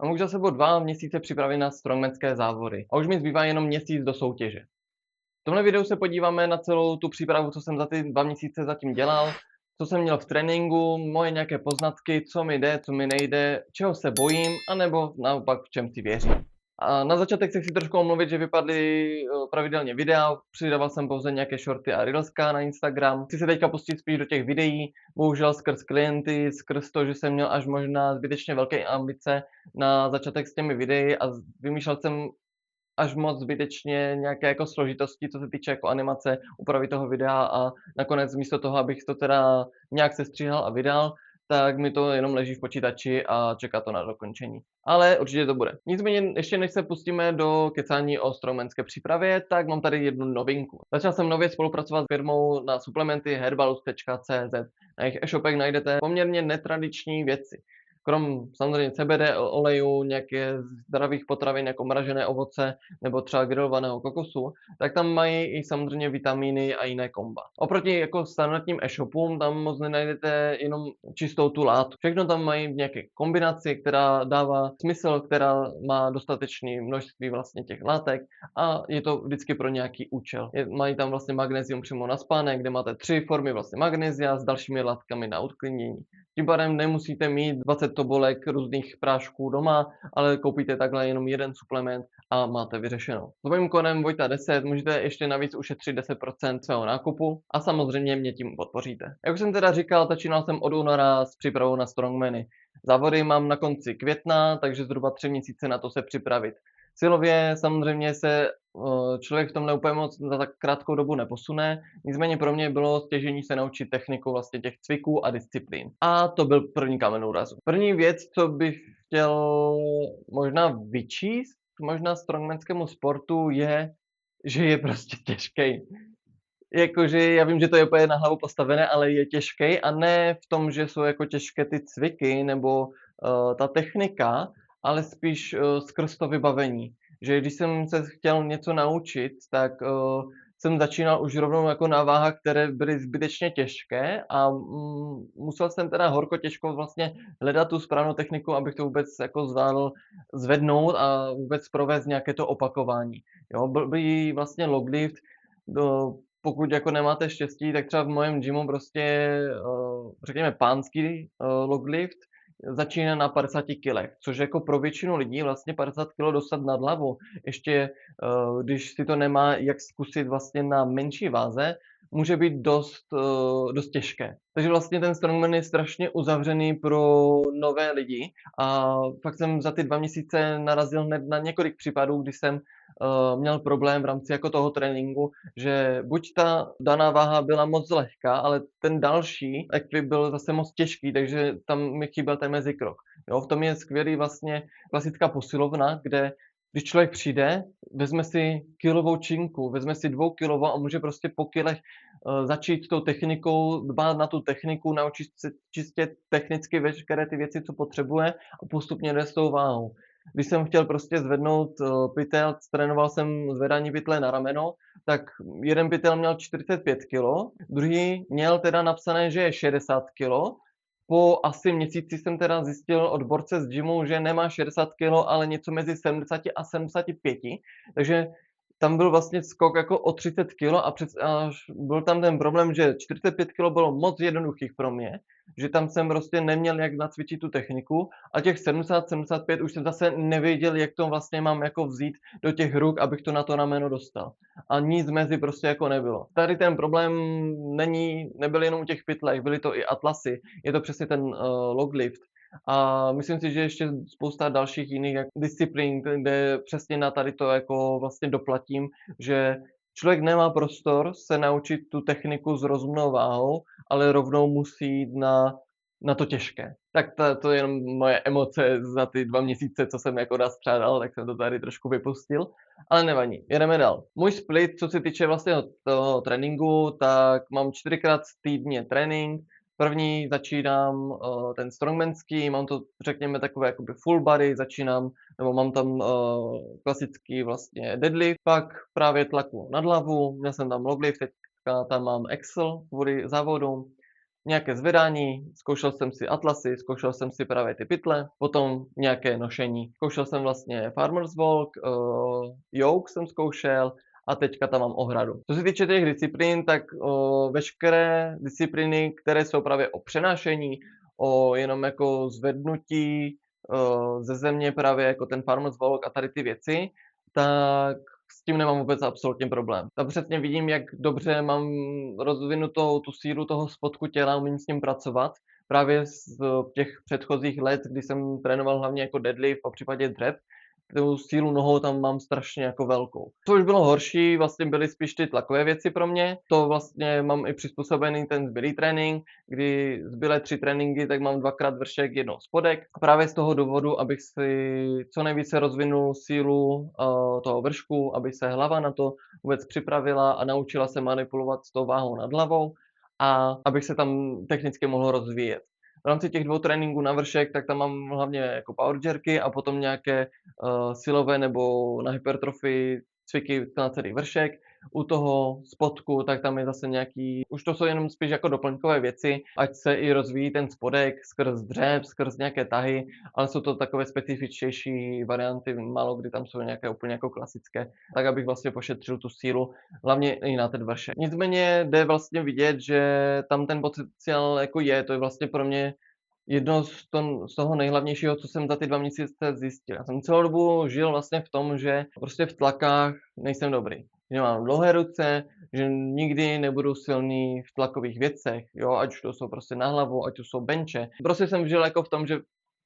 Mám už za sebou 2 měsíce přípravy na strongmanské závody a už mi zbývá jenom měsíc do soutěže. V tomhle videu se podíváme na celou tu přípravu, co jsem za ty 2 měsíce zatím dělal, co jsem měl v tréninku, moje nějaké poznatky, co mi jde, co mi nejde, čeho se bojím, anebo naopak v čem si věřím. A na začátek se chci trošku omluvit, že vypadly pravidelně videa, přidával jsem pouze nějaké shorty a reelska na Instagram. Chci se teďka pustit spíš do těch videí, bohužel skrz klienty, skrz to, že jsem měl až možná zbytečně velké ambice na začátek s těmi videi a vymýšlel jsem až moc zbytečně nějaké jako složitosti, co se týče jako animace, úpravy toho videa a nakonec místo toho, abych to teda nějak sestříhal a vydal, tak mi to jenom leží v počítači a čeká to na dokončení. Ale určitě to bude. Nicméně ještě než se pustíme do kecání o strongmanské přípravě, tak mám tady jednu novinku. Začal jsem nově spolupracovat s firmou na suplementy herbalus.cz. Na jejich e-shopech najdete poměrně netradiční věci. Krom samozřejmě CBD olejů, nějaké zdravých potravin jako mražené ovoce nebo třeba grilovaného kokosu, tak tam mají i samozřejmě vitamíny a jiné komba. Oproti jako standardním e-shopům tam moc nenajdete jenom čistou tu látku. Všechno tam mají v nějaké kombinaci, která dává smysl, která má dostatečné množství vlastně těch látek a je to vždycky pro nějaký účel. Mají tam vlastně magnézium přímo na spánek, kde máte 3 formy vlastně magnézia s dalšími látkami na odklidnění. Tím pádem nemusíte mít 20 tobolek různých prášků doma, ale koupíte takhle jenom jeden suplement a máte vyřešeno. S mým kódem Vojta10 můžete ještě navíc ušetřit 10% svého nákupu a samozřejmě mě tím podpoříte. Jak už jsem teda říkal, začínal jsem od února s přípravou na strongmany. Závody mám na konci května, takže zhruba 3 měsíce na to se připravit. Silově samozřejmě se člověk v tomhle úplně moc za tak krátkou dobu neposune, nicméně pro mě bylo stěžení se naučit techniku vlastně těch cviků a disciplín. A to byl první kámen úrazu. První věc, co bych chtěl možná vyčíst, možná strongmanskému sportu je, že je prostě těžký. Jakože já vím, že to je úplně na hlavu postavené, ale je těžký a ne v tom, že jsou jako těžké ty cviky nebo ta technika, ale spíš skrz to vybavení. Že když jsem se chtěl něco naučit, tak jsem začínal už rovnou jako na váhách, které byly zbytečně těžké a musel jsem teda horko těžko vlastně hledat tu správnou techniku, abych to vůbec jako zvládl zvednout a vůbec provést nějaké to opakování. Jo, blbý vlastně loglift, pokud jako nemáte štěstí, tak třeba v mojem gymu prostě, řekněme pánský loglift začíná na 50 kilech, což jako pro většinu lidí vlastně 50 kilo dostat nad hlavu, ještě když si to nemá jak zkusit vlastně na menší váze, může být dost těžké. Takže vlastně ten strongman je strašně uzavřený pro nové lidi a fakt jsem za ty 2 měsíce narazil hned na několik případů, kdy jsem měl problém v rámci jako toho tréninku, že buď ta daná váha byla moc lehká, ale ten další ekvip byl zase moc těžký, takže tam mi chyběl ten mezikrok. Jo, v tom je skvělý vlastně klasická posilovna, kde když člověk přijde, vezme si kilovou činku, vezme si 2kilovou a může prostě po kilech začít s tou technikou, dbát na tu techniku, naučit se čistě technicky veškeré ty věci, co potřebuje a postupně jde s tou váhou. Když jsem chtěl prostě zvednout pytel, trénoval jsem zvedání pytle na rameno, tak jeden pytel měl 45 kg, druhý měl teda napsané, že je 60 kg. Po asi měsíci jsem teda zjistil od borce z gymu, že nemá 60 kg, ale něco mezi 70 a 75, takže tam byl vlastně skok jako o 30 kg a až byl tam ten problém, že 45 kg bylo moc jednoduchých pro mě, že tam jsem prostě neměl jak nacvičit tu techniku a těch 70, 75 už jsem zase nevěděl, jak to vlastně mám jako vzít do těch ruk, abych to na to rameno dostal. A nic mezi prostě jako nebylo. Tady ten problém nebyl jenom u těch pytlech, byly to i atlasy, je to přesně ten loglift. A myslím si, že ještě spousta dalších jiných disciplín, kde přesně na tady to jako vlastně doplatím, že člověk nemá prostor se naučit tu techniku s rozumnou váhou, ale rovnou musí jít na to těžké. Tak to je jenom moje emoce za ty 2 měsíce, co jsem jako nastřádal, tak jsem to tady trošku vypustil, ale nevadí, jedeme dál. Můj split, co se týče vlastně toho tréninku, tak mám 4krát týdně trénink. První začínám ten strongmanský, mám to řekněme takové jakoby full body, začínám, nebo mám tam klasický vlastně deadlift, pak právě tlaku nad hlavu, měl jsem tam loglift, teďka tam mám Excel kvůli závodům, nějaké zvedání, zkoušel jsem si atlasy, zkoušel jsem si právě ty pytle, potom nějaké nošení. Zkoušel jsem vlastně farmer's walk, yoke jsem zkoušel a teďka tam mám ohradu. Co se týče těch disciplín, tak veškeré disciplíny, které jsou právě o přenášení, o jenom jako zvednutí ze země, právě jako ten farmer's walk a tady ty věci, tak s tím nemám vůbec absolutně problém. Tam přesně vidím, jak dobře mám rozvinutou tu sílu toho spodku těla, umím s ním pracovat. Právě z těch předchozích let, kdy jsem trénoval hlavně jako deadlift, popřípadě dřep, tu sílu nohou tam mám strašně jako velkou. Co už bylo horší, vlastně byly spíš ty tlakové věci pro mě. To vlastně mám i přizpůsobený ten zbylý trénink, kdy zbylé 3 tréninky, tak mám 2x vršek, 1 spodek. Právě z toho důvodu, abych si co nejvíce rozvinul sílu toho vršku, aby se hlava na to vůbec připravila a naučila se manipulovat s tou váhou nad hlavou a abych se tam technicky mohl rozvíjet. V rámci těch 2 tréninků na vršek, tak tam mám hlavně jako power jerky a potom nějaké silové nebo na hypertrofii cviky na celý vršek. U toho spodku, tak tam je zase nějaký, už to jsou jenom spíš jako doplňkové věci, ať se i rozvíjí ten spodek skrz dřep, skrz nějaké tahy, ale jsou to takové specifičtější varianty, málo kdy tam jsou nějaké úplně jako klasické, tak abych vlastně pošetřil tu sílu, hlavně i na ten vršek. Nicméně jde vlastně vidět, že tam ten potenciál jako je, to je vlastně pro mě jedno z toho nejhlavnějšího, co jsem za ty 2 měsíce zjistil. Já jsem celou dobu žil vlastně v tom, že prostě v tlakách nejsem dobrý. Že mám dlouhé ruce, že nikdy nebudu silný v tlakových věcech, jo, ať už to jsou prostě na hlavu, ať to jsou benče. Prostě jsem žil jako v tom, že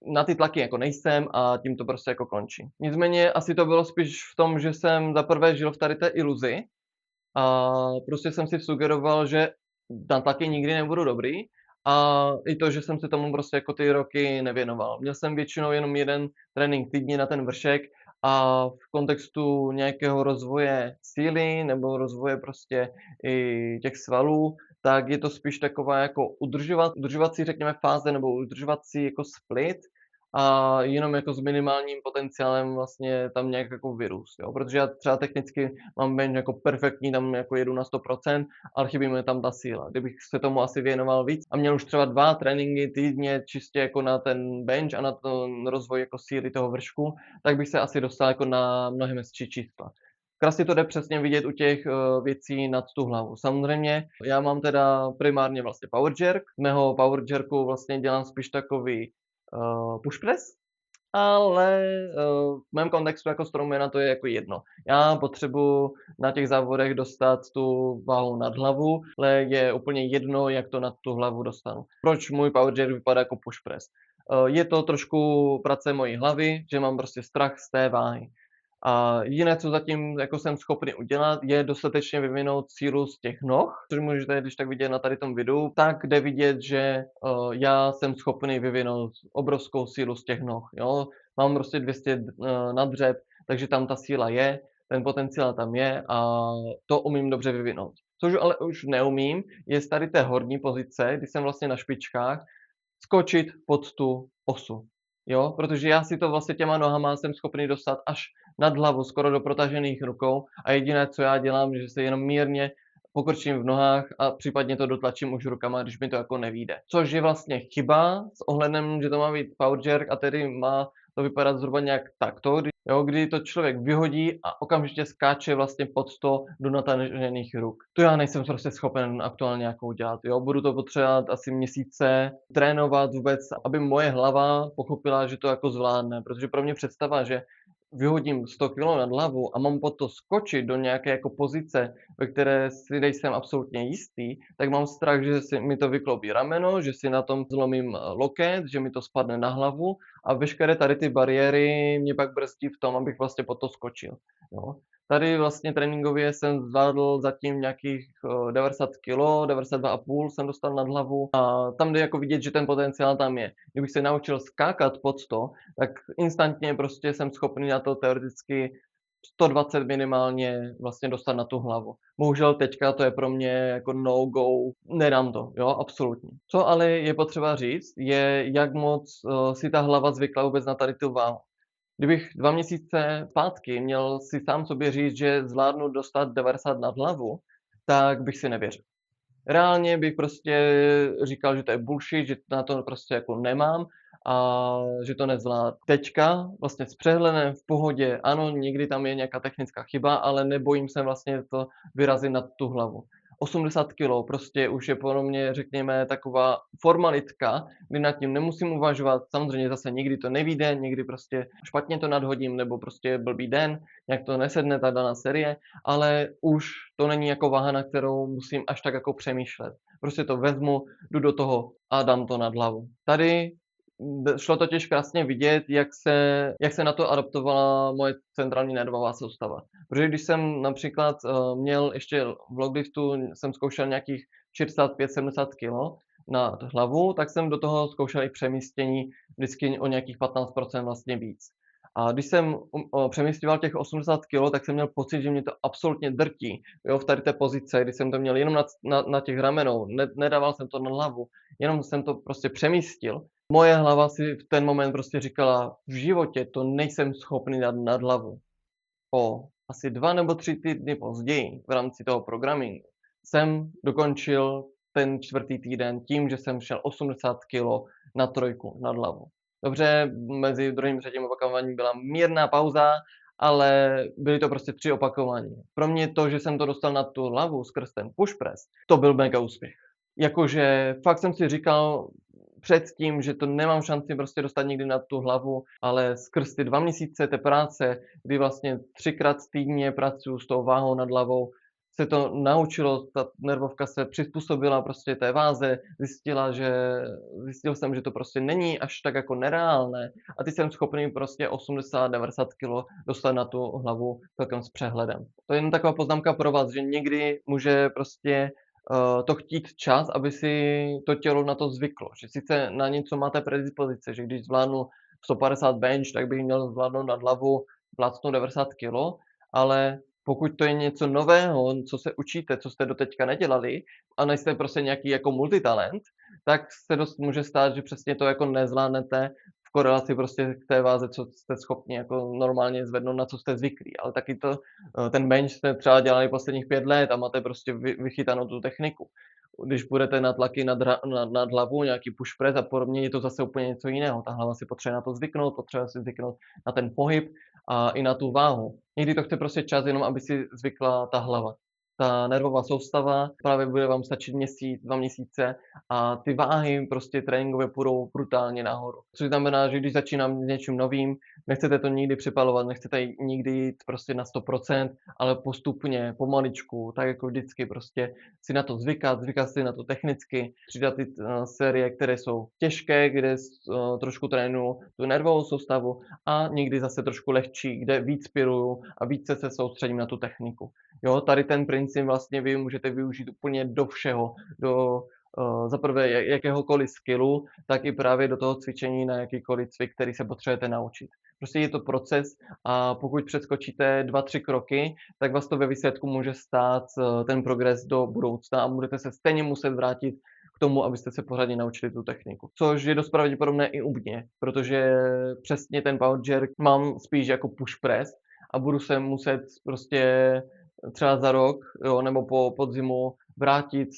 na ty tlaky jako nejsem a tím to prostě jako končí. Nicméně asi to bylo spíš v tom, že jsem za prvé žil v tady té iluzi a prostě jsem si sugeroval, že na tlaky nikdy nebudu dobrý a i to, že jsem se tomu prostě jako ty roky nevěnoval. Měl jsem většinou jenom 1 trénink týdně na ten vršek a v kontextu nějakého rozvoje síly nebo rozvoje prostě i těch svalů, tak je to spíš taková jako udržovací řekněme fáze nebo udržovací jako split a jenom jako s minimálním potenciálem vlastně tam nějak jako vyrůst, jo. Protože já třeba technicky mám bench jako perfektní, tam jako jedu na 100%, ale chybí mi tam ta síla. Kdybych se tomu asi věnoval víc a měl už třeba 2 tréninky týdně čistě jako na ten bench a na ten rozvoj jako síly toho vršku, tak bych se asi dostal jako na mnohem hezčí čísla. Krásně to jde přesně vidět u těch věcí nad tu hlavu. Samozřejmě já mám teda primárně vlastně power jerk. Z mého power jerku vlastně dělám spíš takový push press, ale v mém kontextu jako strongmana to je jako jedno. Já potřebuji na těch závodech dostat tu váhu nad hlavu, ale je úplně jedno, jak to nad tu hlavu dostanu. Proč můj power jerk vypadá jako push press? Je to trošku práce mojí hlavy, že mám prostě strach z té váhy. A jediné, co zatím jako jsem schopný udělat, je dostatečně vyvinout sílu z těch noh, což můžete když tak vidět na tady tom videu, tak jde vidět, že já jsem schopný vyvinout obrovskou sílu z těch noh, jo. Mám prostě 200 na dřep, takže tam ta síla je, ten potenciál tam je a to umím dobře vyvinout. Což ale už neumím, je z tady té horní pozice, kdy jsem vlastně na špičkách, skočit pod tu osu. Jo, protože já si to vlastně těma nohama jsem schopný dostat až nad hlavu, skoro do protažených rukou a jediné, co já dělám, že se jenom mírně pokrčím v nohách a případně to dotlačím už rukama, když mi to jako nevyjde. Což je vlastně chyba s ohledem, že to má být power jerk a tedy má to vypadat zhruba nějak takto, kdy to člověk vyhodí a okamžitě skáče vlastně pod to do natažených ruk. To já nejsem prostě schopen aktuálně jako udělat, jo. Budu to potřebovat asi měsíce trénovat vůbec, aby moje hlava pochopila, že to jako zvládne, protože pro mě představa, že vyhodím 100 kg nad hlavu a mám pod to skočit do nějaké jako pozice, ve které si nejsem absolutně jistý, tak mám strach, že si mi to vykloubí rameno, že si na tom zlomím loket, že mi to spadne na hlavu a veškeré tady ty bariéry mě pak brzdí v tom, abych vlastně pod to skočil, jo. Tady vlastně tréninkově jsem zvládl zatím nějakých 90 kg, 92,5 jsem dostal nad hlavu a tam jde jako vidět, že ten potenciál tam je. Kdybych se naučil skákat pod to, tak instantně prostě jsem schopný na to teoreticky 120 minimálně vlastně dostat na tu hlavu. Bohužel teďka to je pro mě jako no go, nedám to, jo, absolutně. Co ale je potřeba říct, je jak moc si ta hlava zvykla vůbec na tady tu váhu. Kdybych 2 měsíce zpátky měl si sám sobě říct, že zvládnu dostat 90 nad hlavu, tak bych si nevěřil. Reálně bych prostě říkal, že to je bullshit, že na to prostě jako nemám a že to nezvládnu. Teďka vlastně s přehledem, v pohodě, ano, někdy tam je nějaká technická chyba, ale nebojím se vlastně to vyrazit nad tu hlavu. 80 kg prostě už je pro mě, řekněme, taková formalitka, kdy nad tím nemusím uvažovat. Samozřejmě zase někdy to nevyjde, někdy prostě špatně to nadhodím, nebo prostě je blbý den, jak to nesedne ta daná série, ale už to není jako váha, na kterou musím až tak jako přemýšlet. Prostě to vezmu, jdu do toho a dám to nad hlavu. Tady šlo totiž krásně vidět, jak se na to adaptovala moje centrální nervová soustava. Protože když jsem například měl ještě v logliftu, jsem zkoušel nějakých 65-70 kg na hlavu, tak jsem do toho zkoušel i přemístění vždycky o nějakých 15% vlastně víc. A když jsem přemísťoval těch 80 kg, tak jsem měl pocit, že mě to absolutně drtí, jo, v tady té pozice, kdy jsem to měl jenom na těch ramenou, nedával jsem to na hlavu, jenom jsem to prostě přemístil. Moje hlava si v ten moment prostě říkala, v životě to nejsem schopný dát nad hlavu. Po asi 2 nebo 3 týdny později v rámci toho programingu jsem dokončil ten 4. týden tím, že jsem šel 80 kg na trojku nad hlavu. Dobře, mezi druhým a třetím opakováním byla mírná pauza, ale byly to prostě 3 opakování. Pro mě to, že jsem to dostal na tu hlavu skrz ten push press, to byl mega úspěch. Jakože fakt jsem si říkal předtím, že to nemám šanci prostě dostat nikdy na tu hlavu, ale skrz ty 2 měsíce té práce, kdy vlastně 3krát týdně pracuji s tou váhou nad hlavou, se to naučilo, ta nervovka se přizpůsobila prostě té váze, zjistil jsem, že to prostě není až tak jako nereálné a teď jsem schopný prostě 80-90 kg dostat na tu hlavu celkem s přehledem. To je jen taková poznámka pro vás, že někdy může prostě to chtít čas, aby si to tělo na to zvyklo. Že sice na něco máte predispozice, že když zvládnu 150 bench, tak bych měl zvládnout nad hlavu plácnout 90 kg, ale pokud to je něco nového, co se učíte, co jste doteďka nedělali a nejste prostě nějaký jako multitalent, tak se dost může stát, že přesně to jako nezvládnete v korelaci prostě k té váze, co jste schopni jako normálně zvednout, na co jste zvyklí. Ale taky ten bench jste třeba dělali posledních 5 let a máte prostě vychytanou tu techniku. Když budete na tlaky nad hlavu, nějaký push press a podobně, je to zase úplně něco jiného. Ta hlava si potřebuje na to zvyknout, potřebuje si zvyknout na ten pohyb a i na tu váhu. Někdy to chce prostě čas jenom, aby si zvykla ta hlava. Ta nervová soustava právě bude vám stačit měsíc, 2 měsíce a ty váhy prostě tréninkově půjdou brutálně nahoru. Což znamená, že když začínám s něčím novým, nechcete to nikdy přepalovat, nechcete nikdy jít prostě na 100%, ale postupně, pomaličku, tak jako vždycky prostě si na to zvykat si na to technicky, přidat ty série, které jsou těžké, kde trošku trénuju tu nervovou soustavu a někdy zase trošku lehčí, kde víc piruju a více se soustředím na tu techniku. Jo, tady ten princip vlastně vy můžete využít úplně do všeho, do za prvé jakéhokoliv skillu, tak i právě do toho cvičení na jakýkoliv cvik, který se potřebujete naučit. Prostě je to proces a pokud přeskočíte 2-3 kroky, tak vás to ve výsledku může stát ten progres do budoucna a budete se stejně muset vrátit k tomu, abyste se pořádně naučili tu techniku. Což je dost pravděpodobné i u mě, protože přesně ten power jerk mám spíš jako push press a budu se muset prostě třeba za rok, jo, nebo po podzimu vrátit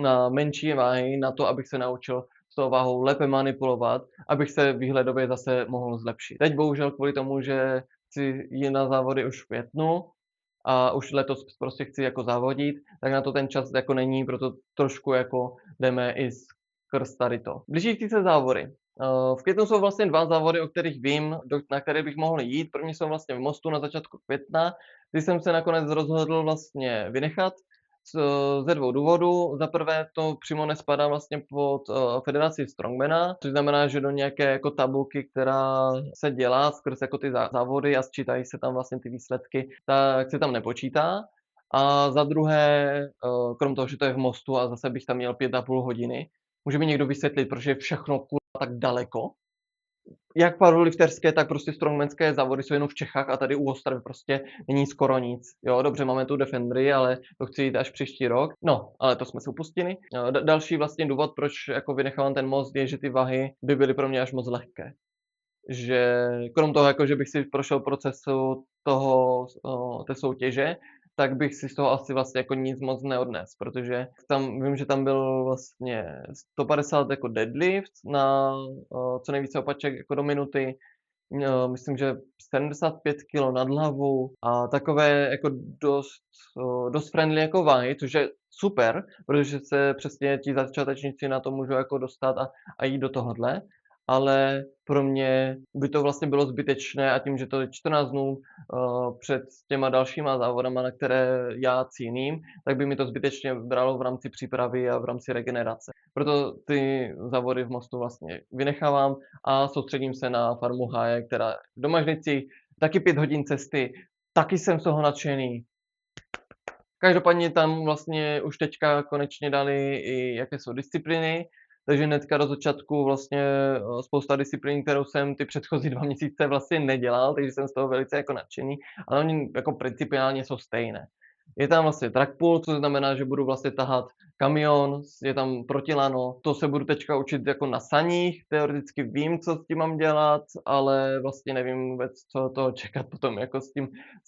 na menší váhy na to, abych se naučil s tou váhou lépe manipulovat, abych se výhledově zase mohl zlepšit. Teď bohužel kvůli tomu, že chci jít na závody už v květnu a už letos prostě chci jako závodit, tak na to ten čas jako není, proto trošku jako jdeme i skrz tady to. Blížící se závody. V květnu jsou vlastně 2 závody, o kterých vím, na které bych mohl jít. První jsou vlastně v Mostu na začátku května, kdy jsem se nakonec rozhodl vlastně vynechat ze 2 důvodů. Za prvé to přímo nespadá vlastně pod federaci Strongmana, což znamená, že do nějaké jako tabulky, která se dělá skrz jako ty závody a sčítají se tam vlastně ty výsledky, tak se tam nepočítá. A za druhé, krom toho, že to je v Mostu a zase bych tam měl 5,5 hodiny, může mi někdo vysvětlit, proč je všechno tak daleko? Jak powerlifterské, tak prostě strongmanské závody jsou jenom v Čechách a tady u Ostravy prostě není skoro nic. Jo, dobře, máme tu Defendery, ale to chci jít až příští rok. No, ale to jsme se upustili. Další vlastně důvod, proč jako vynechávám ten Most, je, že ty váhy by byly pro mě až moc lehké. Že krom toho, jako že bych si prošel procesu té soutěže, tak bych si z toho asi vlastně jako nic moc neodnes, protože tam vím, že tam byl vlastně 150 jako deadlift na co nejvíce opaček jako do minuty, myslím, že 75 kilo nad hlavu a takové jako dost friendly jako váhy, což je super, protože se přesně ti začátečníci na to můžou jako dostat a jít do tohohle. Ale pro mě by to vlastně bylo zbytečné a tím, že to je 14 dnů před těma dalšíma závodama, na které já cíním, tak by mi to zbytečně bralo v rámci přípravy a v rámci regenerace. Proto ty závody v Mostu vlastně vynechávám a soustředím se na farmu Háje, která v Domažlicích, taky 5 hodin cesty, taky jsem z toho nadšený. Každopádně tam vlastně už teďka konečně dali i jaké jsou disciplíny, takže hnedka do začátku vlastně spousta disciplín, kterou jsem ty předchozí 2 měsíce vlastně nedělal, takže jsem z toho velice jako nadšený, ale oni jako principiálně jsou stejné. Je tam vlastně track pull, což znamená, že budu vlastně tahat kamion, je tam protilano, to se budu teďka učit jako na saních, teoreticky vím, co s tím mám dělat, ale vlastně nevím vůbec, co toho čekat potom jako s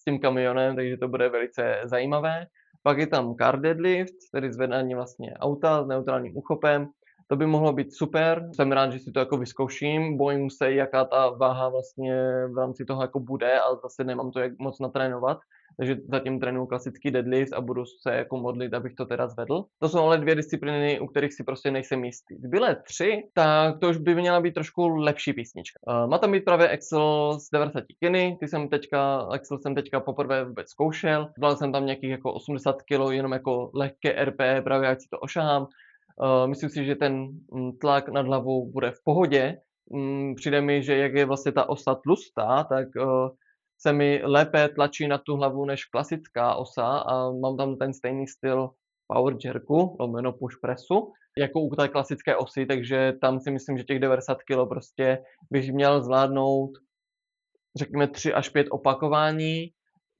tím kamionem, takže to bude velice zajímavé. Pak je tam car deadlift, tedy zvedání vlastně auta s neutrálním úchopem. To by mohlo být super, jsem rád, že si to jako vyzkouším, bojím se, jaká ta váha vlastně v rámci toho jako bude a zase nemám to jak moc natrénovat, takže zatím trénuju klasický deadlift a budu se jako modlit, abych to teda zvedl. To jsou ale 2 disciplíny, u kterých si prostě nejsem jistý. Zbylé 3, tak to už by měla být trošku lepší písnička. Má tam být právě Excel s 90 kg, Excel jsem teďka poprvé vůbec zkoušel, dal jsem tam nějakých jako 80 kg, jenom jako lehké RP, právě ať si to ošahám. Myslím si, že ten tlak nad hlavou bude v pohodě. Přijde mi, že jak je vlastně ta osa tlustá, tak se mi lépe tlačí na tu hlavu než klasická osa a mám tam ten stejný styl power jerku, lomeno push pressu, jako u té klasické osy, takže tam si myslím, že těch 90 kg prostě bych měl zvládnout, řekněme 3 až 5 opakování.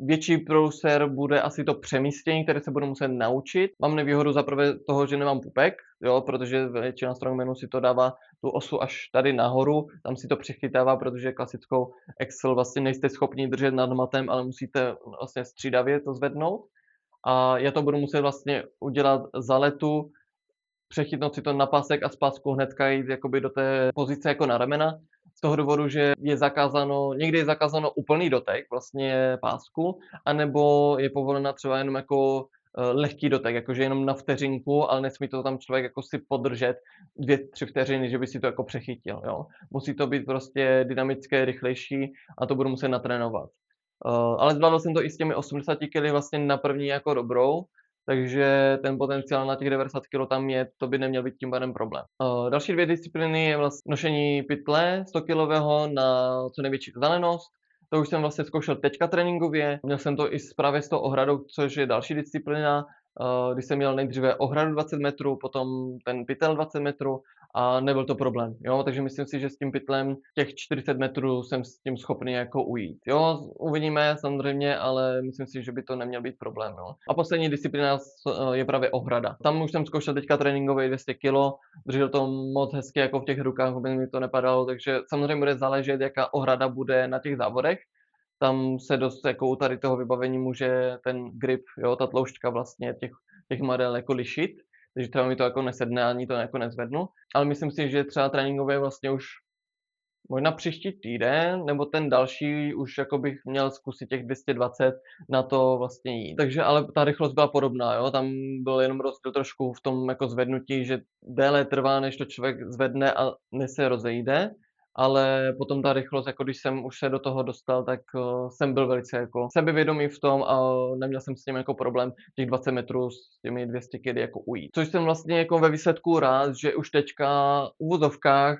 Větší průser bude asi to přemístění, které se budu muset naučit. Mám nevýhodu zaprvé toho, že nemám pupek, jo, protože většina strongmanů si to dává tu osu až tady nahoru, tam si to přechytává, protože klasickou Excel vlastně nejste schopni držet nad matem, ale musíte vlastně střídavě to zvednout. A já to budu muset vlastně udělat za letu, přechytnout si to na pásek a z pásku hnedka jít jakoby do té pozice jako na ramena. Z toho důvodu, že někdy je zakázáno úplný dotek vlastně pásku, anebo je povolena třeba jenom jako lehký dotek, jakože jenom na vteřinku, ale nesmí to tam člověk jako si podržet 2-3 vteřiny, že by si to jako přechytil, jo. Musí to být prostě dynamické, rychlejší a to budu muset natrénovat. Ale zvládl jsem to i s těmi 80 kg vlastně na první jako dobrou, takže ten potenciál na těch 90 kg tam je, to by neměl být tím pádem problém. Další 2 disciplíny je vlastně nošení pytle 100 kilového na co největší vzdálenost. To už jsem vlastně zkoušel teďka tréninkově. Měl jsem to i právě s tou ohradou, což je další disciplína, kdy jsem měl nejdříve ohradu 20 metrů, potom ten pytel 20 metrů a nebyl to problém, jo, takže myslím si, že s tím pytlem těch 40 metrů jsem s tím schopný jako ujít, jo, uvidíme samozřejmě, ale myslím si, že by to neměl být problém, jo. A poslední disciplína je právě ohrada. Tam už jsem zkoušel teďka tréninkově 200 kg, držel to moc hezky jako v těch rukách, vůbec mi to nepadalo, takže samozřejmě bude záležet, jaká ohrada bude na těch závodech. Tam se dost jako u tady toho vybavení může ten grip, jo, ta tloušťka vlastně těch madel jako lišit, takže třeba mi to jako nesedne, ani to jako nezvednu, ale myslím si, že třeba tréninkově vlastně už možná příští týden, nebo ten další už jako bych měl zkusit těch 220 na to vlastně jít. Takže ale ta rychlost byla podobná, jo, tam byl jenom rozdíl trošku v tom jako zvednutí, že déle trvá, než to člověk zvedne a než se rozejde, ale potom ta rychlost, jako když jsem už se do toho dostal, tak jsem byl velice jako sebevědomý v tom a neměl jsem s tím jako problém těch 20 metrů s těmi 200 kg jako ujít. Což jsem vlastně jako ve výsledku rád, že už teďka v uvozovkách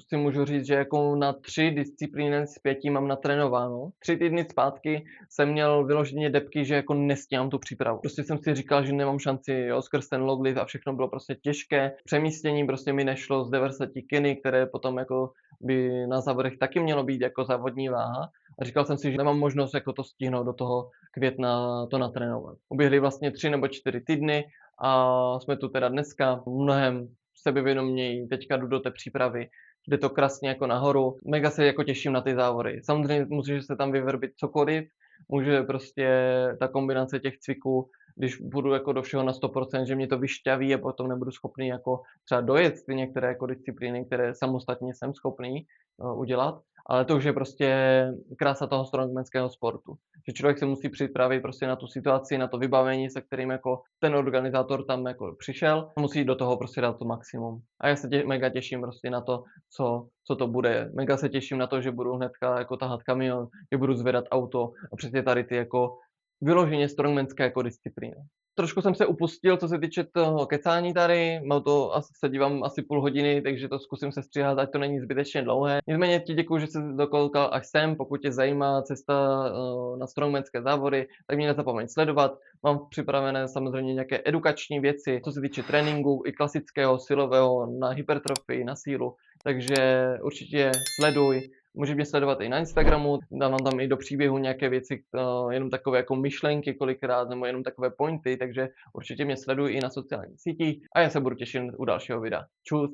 si můžu říct, že jako na 3 disciplíny z 5 mám natrénováno. 3 týdny zpátky jsem měl vyloženě depky, že jako nestíhám tu přípravu. Prostě jsem si říkal, že nemám šanci, jo, skrz ten loglift a všechno bylo prostě těžké. Přemístění prostě mi nešlo z 90 kg, které potom jako by na závodech taky mělo být jako závodní váha. A říkal jsem si, že nemám možnost jako to stihnout do toho května to natrénovat. Uběhly vlastně 3 nebo 4 týdny a jsme tu teda dneska mnohem sebevědoměji, teďka jdu do té přípravy, jde to krásně jako nahoru. Mega se jako těším na ty závody. Samozřejmě může se tam vyvrbit cokoliv, může prostě ta kombinace těch cviků, když budu jako do všeho na 100%, že mě to vyšťaví a potom nebudu schopný jako třeba dojet ty některé jako disciplíny, které samostatně jsem schopný udělat, ale to už je prostě krása toho strongmanského sportu. Že člověk se musí připravit prostě na tu situaci, na to vybavení, se kterým jako ten organizátor tam jako přišel, musí do toho prostě dát to maximum. A já se mega těším prostě na to, co to bude. Mega se těším na to, že budu hnedka jako tahat kamion, že budu zvedat auto a přesně tady ty jako vyloženě strongmanské jako disciplíny. Trošku jsem se upustil, co se týče toho kecání tady, mám to se dívám asi půl hodiny, takže to zkusím sestříhat, ať to není zbytečně dlouhé. Nicméně ti děkuji, že jsi dokoukal až sem, pokud tě zajímá cesta na strongmanské závody, tak mě nezapomeň sledovat. Mám připravené samozřejmě nějaké edukační věci, co se týče tréninku i klasického silového na hypertrofii, na sílu, takže určitě sleduj. Můžeš mě sledovat i na Instagramu, dávám tam i do příběhu nějaké věci, jenom takové jako myšlenky kolikrát, nebo jenom takové pointy, takže určitě mě sleduj i na sociálních sítích a já se budu těšit u dalšího videa. Čus!